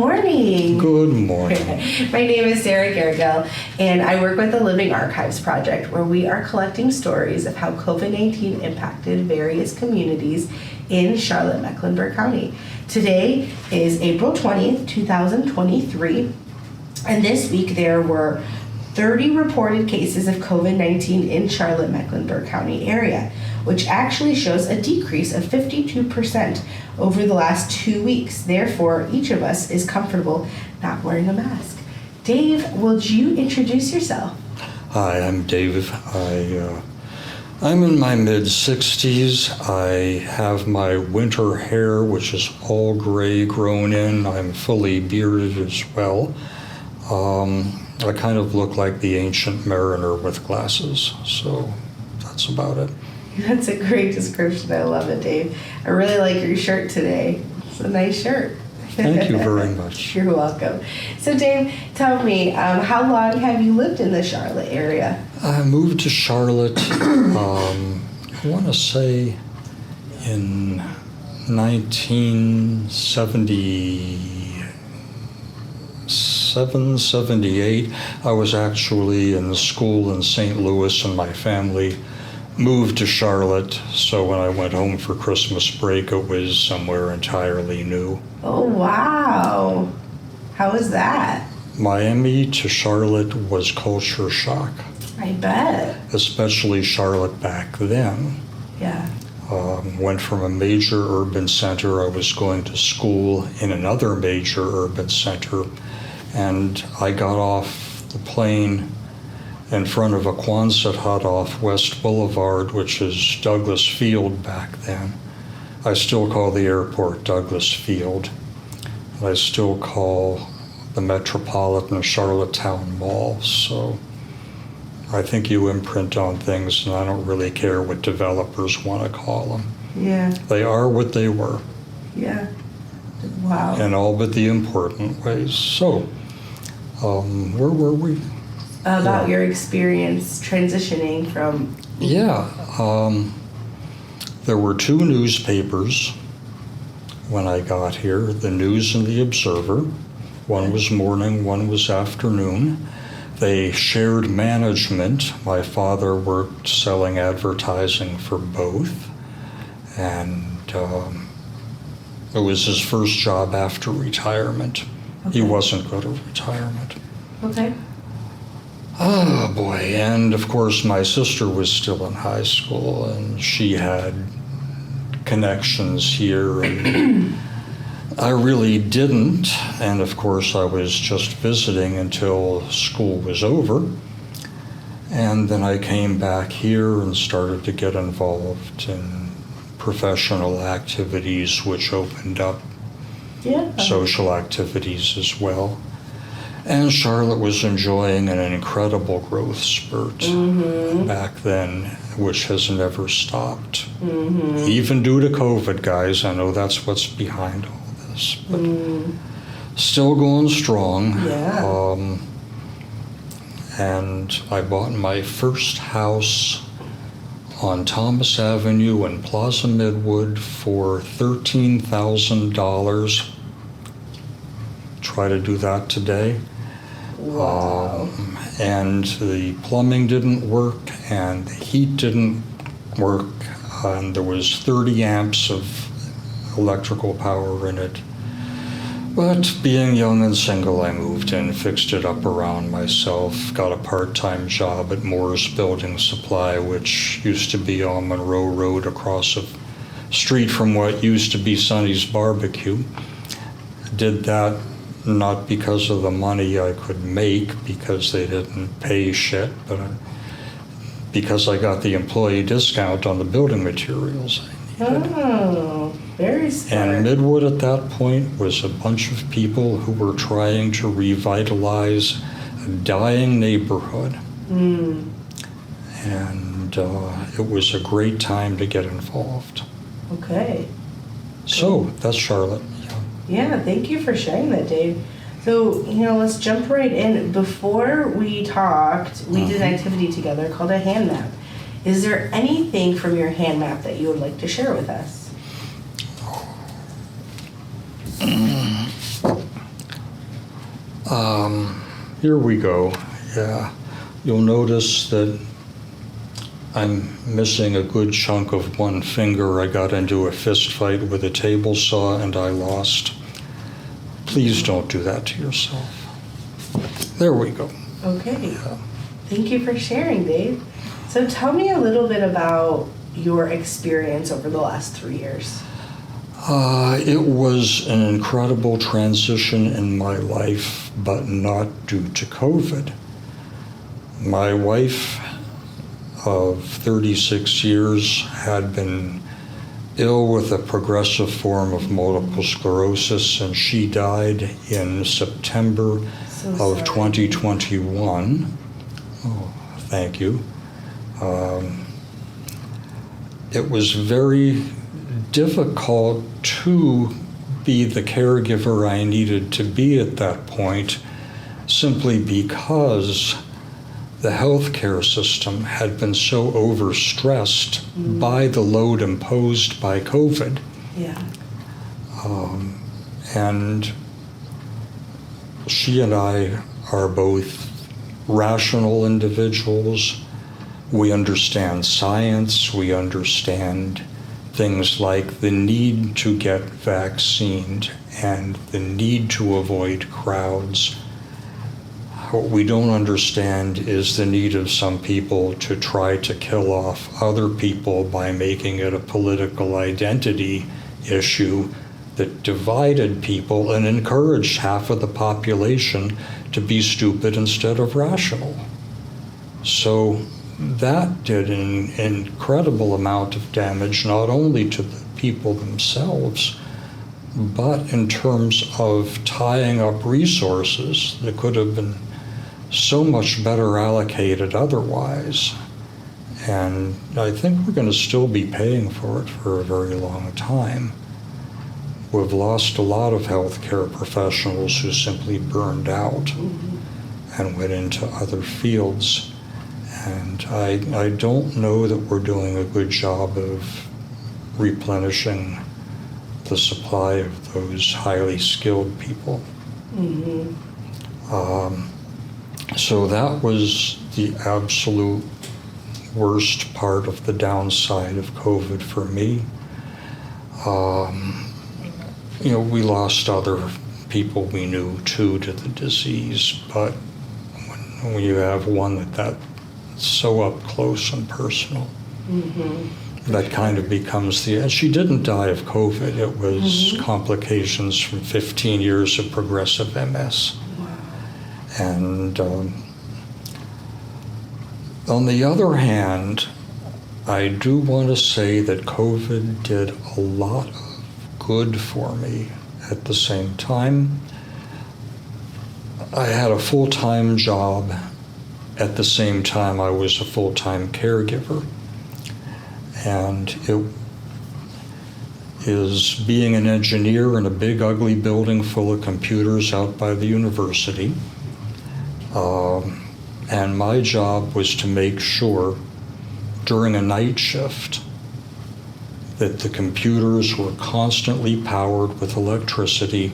morning. Good morning. My name is Sarah Garrigal, and I work with the Living Archives Project, where we are collecting stories of how COVID-19 impacted various communities in Charlotte-Mecklenburg County. Today is April 20th, 2023, and this week there were 30 reported cases of COVID-19 in Charlotte-Mecklenburg County area, which actually shows a decrease of 52% over the last 2 weeks. Therefore, each of us is comfortable not wearing a mask. Dave, would you introduce yourself? Hi, I'm Dave. I'm in my mid-60s. I have my winter hair, which is all gray, grown in. I'm fully bearded as well. I kind of look like the ancient mariner with glasses, so that's about it. That's a great description. I love it, Dave. I really like your shirt today. It's a nice shirt. Thank you very much. You're welcome. So, Dave, tell me, how long have you lived in the Charlotte area? I moved to Charlotte, I want to say in 1977, 78. I was actually in school in St. Louis, and my family moved to Charlotte, so when I went home for Christmas break, it was somewhere entirely new. Oh, wow. How was that? Miami to Charlotte was culture shock. I bet. Especially Charlotte back then. Yeah. Went from a major urban center. I was going to school in another major urban center, and I got off the plane in front of a Quonset hut off West Boulevard, which is Douglas Field back then. I still call the airport Douglas Field. I still call the Metropolitan Charlottetown Mall. So I think you imprint on things, and I don't really care what developers want to call them. Yeah. They are what they were. Yeah. Wow. In all but the important ways. So, where were we? About your experience transitioning from... Yeah. There were two newspapers when I got here, the News and the Observer. One was morning, one was afternoon. They shared management. My father worked selling advertising for both, and it was his first job after retirement. Okay. He wasn't good at retirement. Okay. Oh boy, and of course my sister was still in high school, and she had connections here, and I really didn't, and of course I was just visiting until school was over, and then I came back here and started to get involved in professional activities, which opened up social activities as well. And Charlotte was enjoying an incredible growth spurt back then, which has never stopped. Even due to COVID, guys. I know that's what's behind all this, but still going strong. Yeah. And I bought my first house on Thomas Avenue in Plaza Midwood for $13,000. Try to do that today. Wow. And the plumbing didn't work, and the heat didn't work, and there was 30 amps of electrical power in it. But being young and single, I moved in, fixed it up around myself, got a part-time job at Moore's Building Supply, which used to be on Monroe Road across a street from what used to be Sonny's Barbecue. Did that not because of the money I could make, because they didn't pay shit, but because I got the employee discount on the building materials I needed. Oh, very smart. And Midwood at that point was a bunch of people who were trying to revitalize a dying neighborhood. And it was a great time to get involved. Okay. So that's Charlotte. Yeah, thank you for sharing that, Dave. So, let's jump right in. Before we talked, we did an activity together called a hand map. Is there anything from your hand map that you would like to share with us? Here we go. Yeah. You'll notice that I'm missing a good chunk of one finger. I got into a fist fight with a table saw and I lost. Please don't do that to yourself. There we go. Okay. Yeah. Thank you for sharing, Dave. So tell me a little bit about your experience over the last 3 years. It was an incredible transition in my life, but not due to COVID. My wife of 36 years had been ill with a progressive form of multiple sclerosis, and she died in September of 2021. Oh, thank you. It was very difficult to be the caregiver I needed to be at that point, simply because the healthcare system had been so overstressed by the load imposed by COVID. Yeah. And she and I are both rational individuals. We understand science. We understand things like the need to get vaccinated and the need to avoid crowds. What we don't understand is the need of some people to try to kill off other people by making it a political identity issue that divided people and encouraged half of the population to be stupid instead of rational. So that did an incredible amount of damage, not only to the people themselves, but in terms of tying up resources that could have been so much better allocated otherwise. And I think we're going to still be paying for it for a very long time. We've lost a lot of healthcare professionals who simply burned out and went into other fields. And I don't know that we're doing a good job of replenishing the supply of those highly skilled people. So that was the absolute worst part of the downside of COVID for me. We lost other people we knew too to the disease, but when you have one that's so up close and personal, that kind of becomes and she didn't die of COVID. It was complications from 15 years of progressive MS. And on the other hand, I do want to say that COVID did a lot of good for me at the same time. I had a full-time job at the same time I was a full-time caregiver. And it is being an engineer in a big, ugly building full of computers out by the university. And my job was to make sure during a night shift that the computers were constantly powered with electricity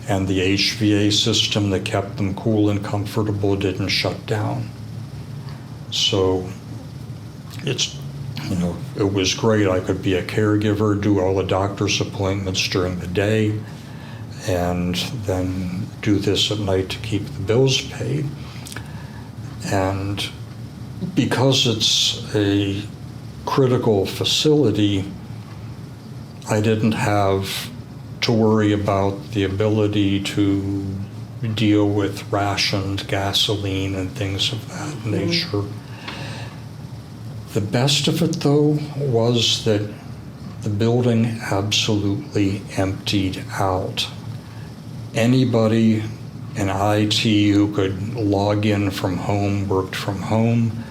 and the HVA system that kept them cool and comfortable didn't shut down. So it was great. I could be a caregiver, do all the doctor's appointments during the day, and then do this at night to keep the bills paid. And because it's a critical facility, I didn't have to worry about the ability to deal with rationed gasoline and things of that nature. The best of it, though, was that the building absolutely emptied out. Anybody in IT who could log in from home worked from home.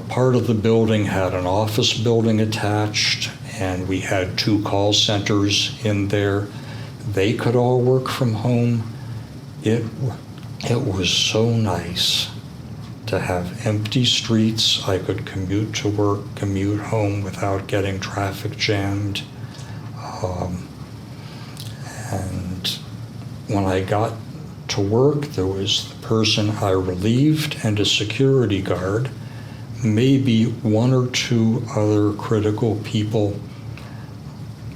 Part of the building had an office building attached, and we had 2 call centers in there. They could all work from home. It was so nice to have empty streets. I could commute to work, commute home without getting traffic jammed. And when I got to work. There was the person I relieved and a security guard, maybe one or two other critical people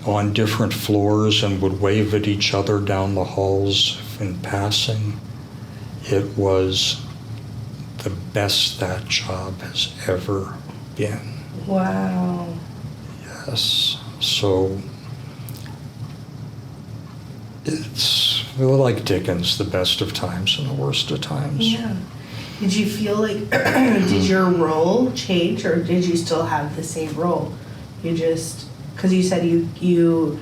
on different floors, and would wave at each other down the halls in passing. It was the best that job has ever been. Wow. Yes. So it's like Dickens, the best of times and the worst of times. Yeah. Did you feel like, did your role change, or did you still have the same role? You just, because you said you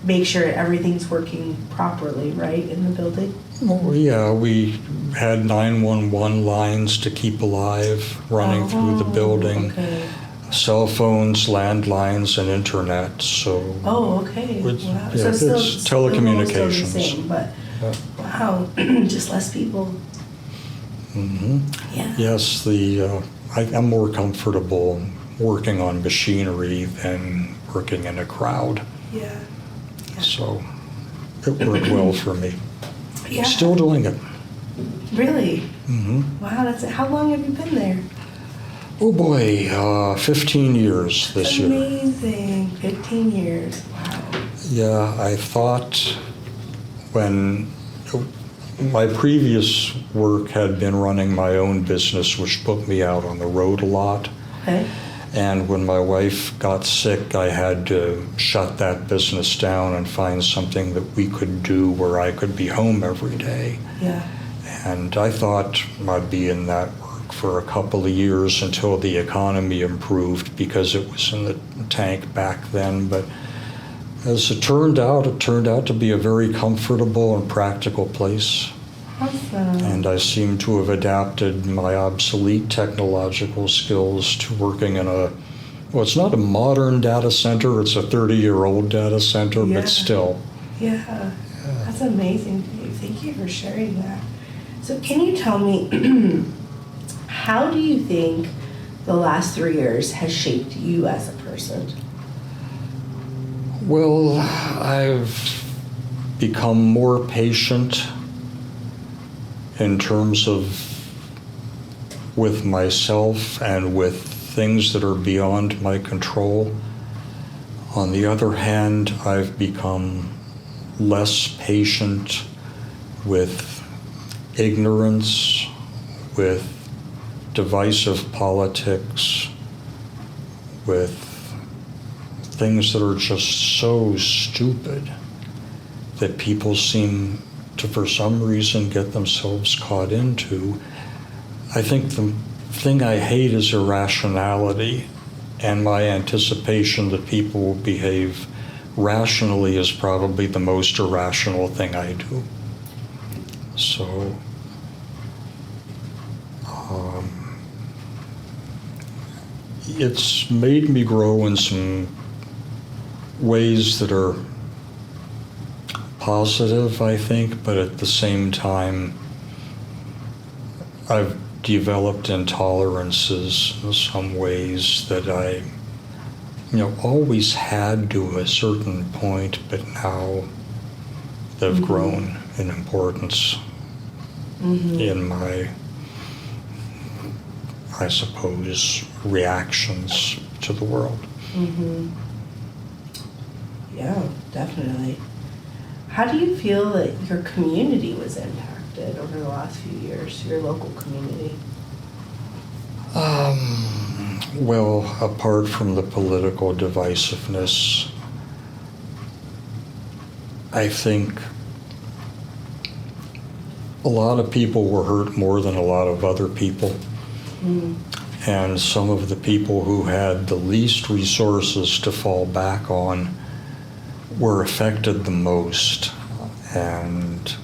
make sure everything's working properly, right, in the building? Oh, yeah, we had 911 lines to keep alive running through the building. Okay. Cell phones, landlines, and internet. So Oh, okay. It's, Wow. yeah, So still, it's telecommunications. Still the same, but Yeah. wow, just less people. Hmm. Yeah. Yes, I'm more comfortable working on machinery than working in a crowd. Yeah. So it worked well for me. Yeah. Still doing it. Really? Hmm. Wow. That's how long have you been there? Oh boy, 15 years this year. Amazing. 15 years. Wow. Yeah, I thought when my previous work had been running my own business, which put me out on the road a lot. Okay. And when my wife got sick, I had to shut that business down and find something that we could do where I could be home every day. Yeah. And I thought I'd be in that work for a couple of years until the economy improved, because it was in the tank back then. But as it turned out to be a very comfortable and practical place. Awesome. And I seem to have adapted my obsolete technological skills to working in well, it's not a modern data center, it's a 30-year-old data center, Yeah. but still. Yeah. That's amazing, Dave. Thank you for sharing that. So can you tell me, how do you think the last 3 years has shaped you as a person? Well, I've become more patient in terms of with myself and with things that are beyond my control. On the other hand, I've become less patient with ignorance, with divisive politics, with things that are just so stupid that people seem to, for some reason, get themselves caught into. I think the thing I hate is irrationality, and my anticipation that people will behave rationally is probably the most irrational thing I do. So, it's made me grow in some ways that are positive, I think, but at the same time, I've developed intolerances in some ways that I, always had to a certain point, but now they've grown in importance in my, I suppose, reactions to the world. Mm-hmm. Yeah, definitely. How do you feel that your community was impacted over the last few years, your local community? Well, apart from the political divisiveness, I think a lot of people were hurt more than a lot of other people. And some of the people who had the least resources to fall back on were affected the most. And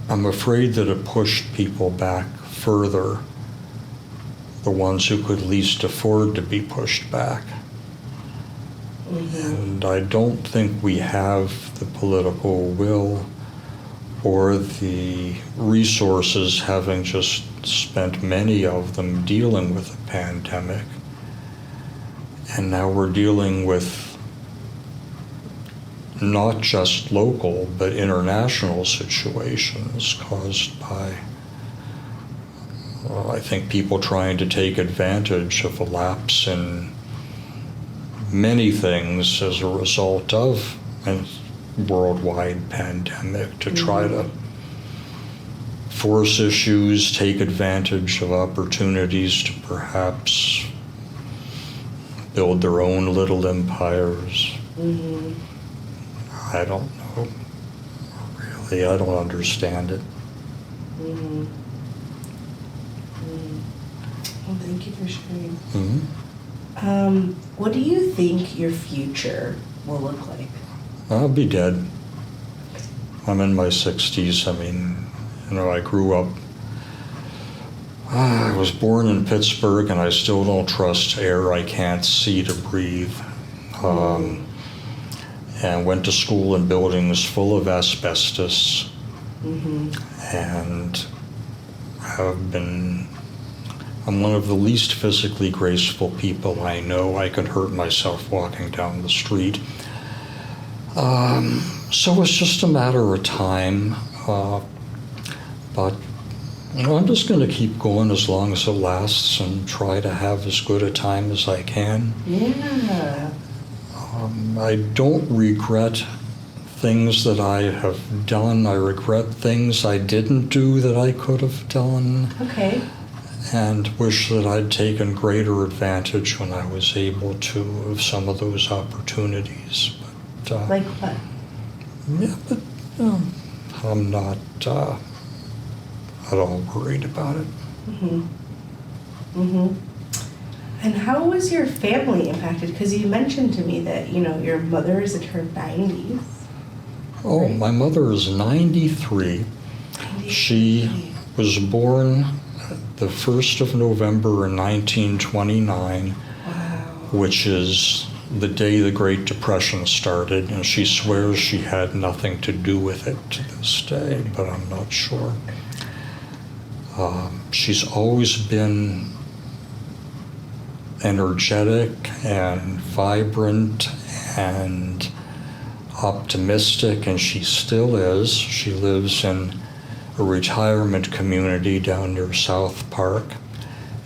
I'm afraid that it pushed people back further, the ones who could least afford to be pushed back. And I don't think we have the political will or the resources, having just spent many of them dealing with the pandemic. And now we're dealing with not just local but international situations caused by, well, I think, people trying to take advantage of a lapse in many things as a result of a worldwide pandemic to try to force issues, take advantage of opportunities to perhaps build their own little empires. Mm-hmm. I don't know. Really, I don't understand it. Mm-hmm. Mm-hmm. Well, thank you for sharing. Mm-hmm. What do you think your future will look like? I'll be dead. I'm in my 60s. I mean, I grew up, I was born in Pittsburgh, and I still don't trust air I can't see to breathe. And went to school in buildings full of asbestos. Mm-hmm. And I'm one of the least physically graceful people I know. I could hurt myself walking down the street. So it's just a matter of time. But I'm just going to keep going as long as it lasts and try to have as good a time as I can. Yeah. I don't regret things that I have done. I regret things I didn't do that I could have done. Okay. And wish that I'd taken greater advantage when I was able to of some of those opportunities. But, like what? Yeah, but I'm not at all worried about it. Mm-hmm. Mm-hmm. And how was your family impacted? Because you mentioned to me that, your mother is in her 90s. Oh, right? My mother is 93. 93. She was born the 1st of November in 1929, Wow. which is the day the Great Depression started, and she swears she had nothing to do with it to this day, but I'm not sure. She's always been energetic and vibrant and optimistic, and she still is. She lives in a retirement community down near South Park,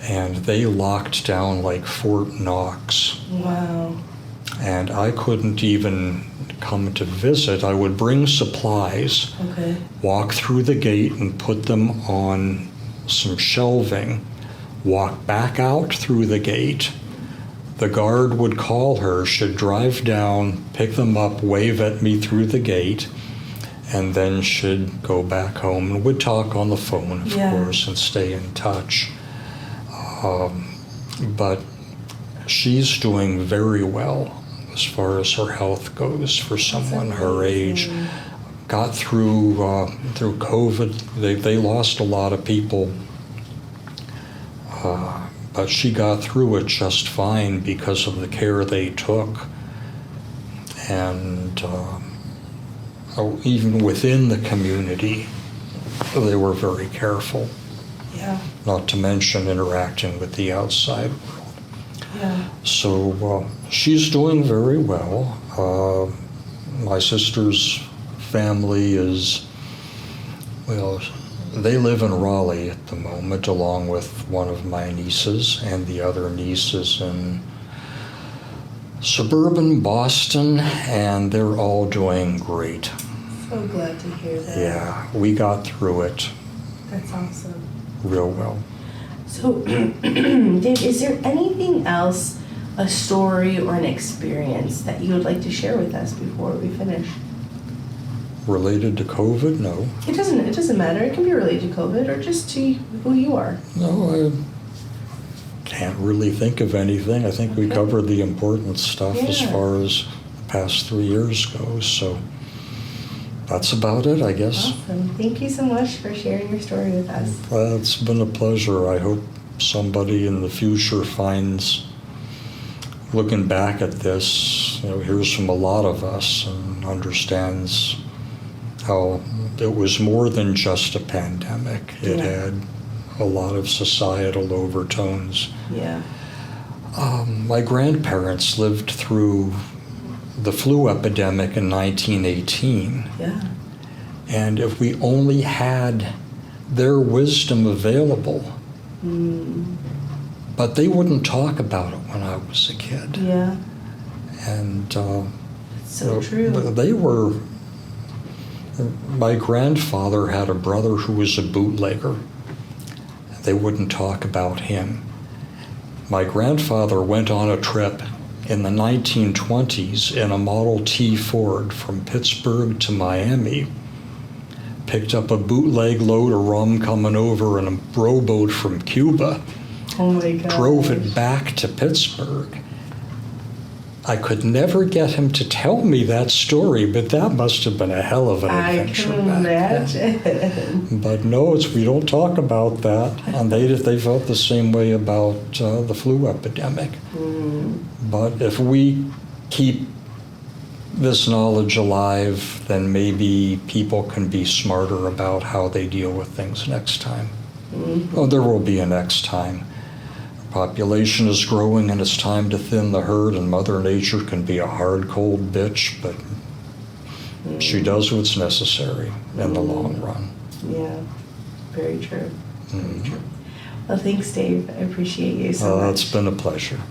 and they locked down like Fort Knox. Wow. And I couldn't even come to visit. I would bring supplies, Okay. walk through the gate and put them on some shelving, walk back out through the gate. The guard would call her, she'd drive down, pick them up, wave at me through the gate, and then she'd go back home and would talk on the phone, of course, and stay in touch. But she's doing very well as far as her health goes for someone her age. Got through COVID. They lost a lot of people, but she got through it just fine because of the care they took. And even within the community, they were very careful. Yeah. Not to mention interacting with the outside world. Yeah. So she's doing very well. My sister's family is, well, they live in Raleigh at the moment, along with one of my nieces, and the other niece is in suburban Boston, and they're all doing great. So glad to hear that. Yeah, we got through it That's awesome. real well. So, Dave, is there anything else, a story or an experience that you would like to share with us before we finish? Related to COVID? No. It doesn't matter. It can be related to COVID or just to who you are. No, I can't really think of anything. I think we covered the important stuff as far as the past 3 years goes, so that's about it, I guess. Awesome. Thank you so much for sharing your story with us. It's been a pleasure. I hope somebody in the future finds, looking back at this, hears from a lot of us and understands how it was more than just a pandemic. It had a lot of societal overtones. Yeah. My grandparents lived through the flu epidemic in 1918. Yeah. And if we only had their wisdom available, but they wouldn't talk about it when I was a kid. Yeah. And So true. they were. My grandfather had a brother who was a bootlegger. They wouldn't talk about him. My grandfather went on a trip in the 1920s in a Model T Ford from Pittsburgh to Miami, picked up a bootleg load of rum coming over in a rowboat from Cuba, Oh my God. drove it back to Pittsburgh. I could never get him to tell me that story, but that must have been a hell of an I adventure can back then. imagine. But no, we don't talk about that. And they felt the same way about the flu epidemic. But if we keep this knowledge alive, then maybe people can be smarter about how they deal with things next time. Oh, there will be a next time. Population is growing and it's time to thin the herd, and Mother Nature can be a hard, cold bitch, but she does what's necessary in the long run. Yeah, very true. Very true. Well, thanks, Dave. I appreciate you so much. It's been a pleasure.